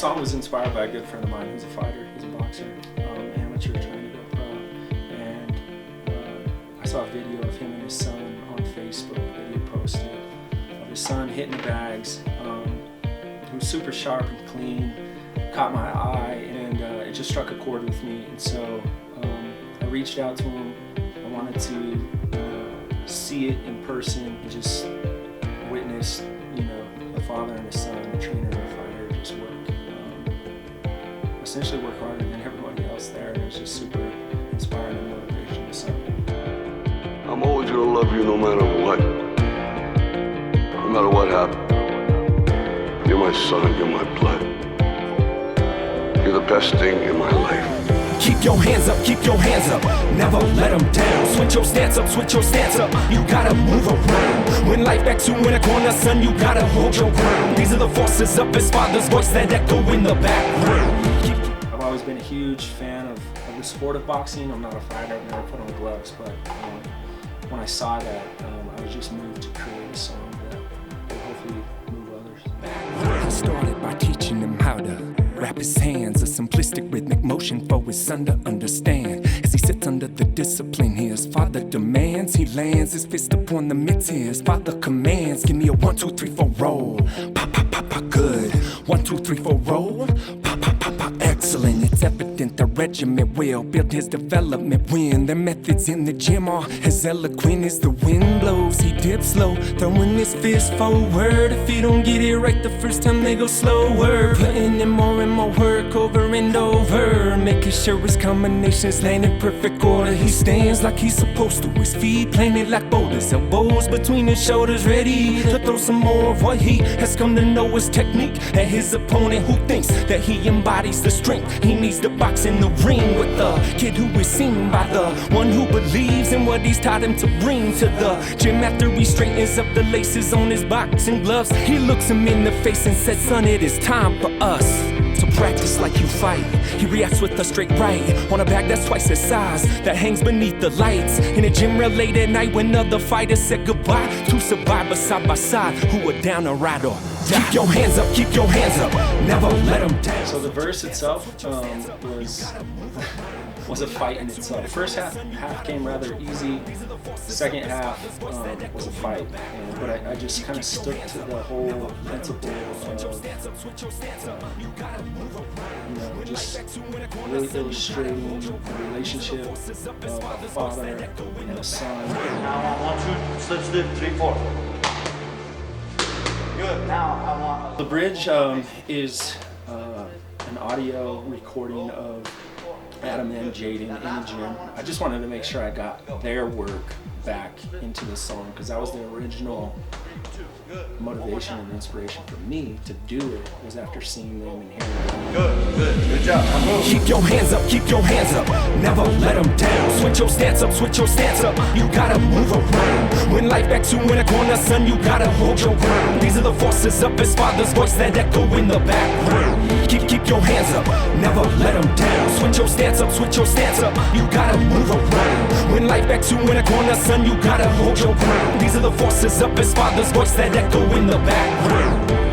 song was inspired by a good friend of mine who's a fighter. He's a boxer, amateur trying to go pro. And I saw a video of him and his son on Facebook that he had posted of his son hitting the bags. It was super sharp and clean, caught my eye, and it just struck a chord with me. And so I reached out to him. I wanted to see it in person and just witness, the father and the son, the trainer and the fighter, just work. Essentially work harder than everybody else there. And it was just super inspiring and motivational. So I'm always gonna love you no matter what. No matter what happens. You're my son, you're my blood. You're the best thing in my life. Keep your hands up, keep your hands up. Never let them down. Switch your stance up, switch your stance up. You gotta move around. When life backs you in a corner, son, you gotta hold your ground. These are the forces of his father's voice that echo in the background. I've always been a huge fan of the sport of boxing. I'm not a fighter, I've never put on gloves, but when I saw that, I was just moved to create a song that will hopefully move others. I started by teaching him how to wrap his hands, a simplistic rhythmic motion for his son to understand. As he sits under the discipline his father demands, he lands his fist upon the mitts his father commands. Give me a 1, 2, 3, 4 roll. Pop, pop, pop, pop, good. 1, 2, 3, 4 roll. Pop, pop, pop, pop, excellent. It's evident the regiment will build his development when their methods in the gym are as eloquent as the wind blows. He dips low, throwing his fist forward. If he don't get it right the first time, they go slower. Putting in more and more work over and over, making sure his combinations land in perfect order. He stands like he's supposed to, his feet planted like boulders, elbows between his shoulders, ready to throw some more of what he has come to know his technique. At his opponent who thinks that he embodies the strength he needs to box in the ring with the kid who is seen by the one who believes in what he's taught him to bring to the gym. After he straightens up the laces on his boxing gloves, he looks him in the face and says, son, it is time for us to practice like you fight. He reacts with a straight right on a bag that's twice his size that hangs beneath the lights in a gym rail late at night when other fighters said goodbye to survivors side by side who are down to ride or die. Keep your hands up, keep your hands up. Never let them down. So the verse itself was a fight in itself. The first half came rather easy. The second half was a fight. But I just kind of stuck to the whole principle of just really illustrating the relationship of a father and a son. Now I want 1, 2, slip, slip, 3, 4. Good. Now I want. The bridge is an audio recording of Adam and Jaden in the gym. I just wanted to make sure I got their work back into the song because that was the original motivation and inspiration for me to do it, was after seeing them and hearing them. Good job. Keep your hands up, keep your hands up. Never let them down. Switch your stance up, switch your stance up. You gotta move around. When life backs you in a corner, son, you gotta hold your ground. These are the forces of his father's voice that echo in the background. Keep your hands up, never let them down. Switch your stance up, switch your stance up. You gotta move around. When life backs you in a corner, son, you gotta hold your ground. These are the forces of his father's voice that echo in the background.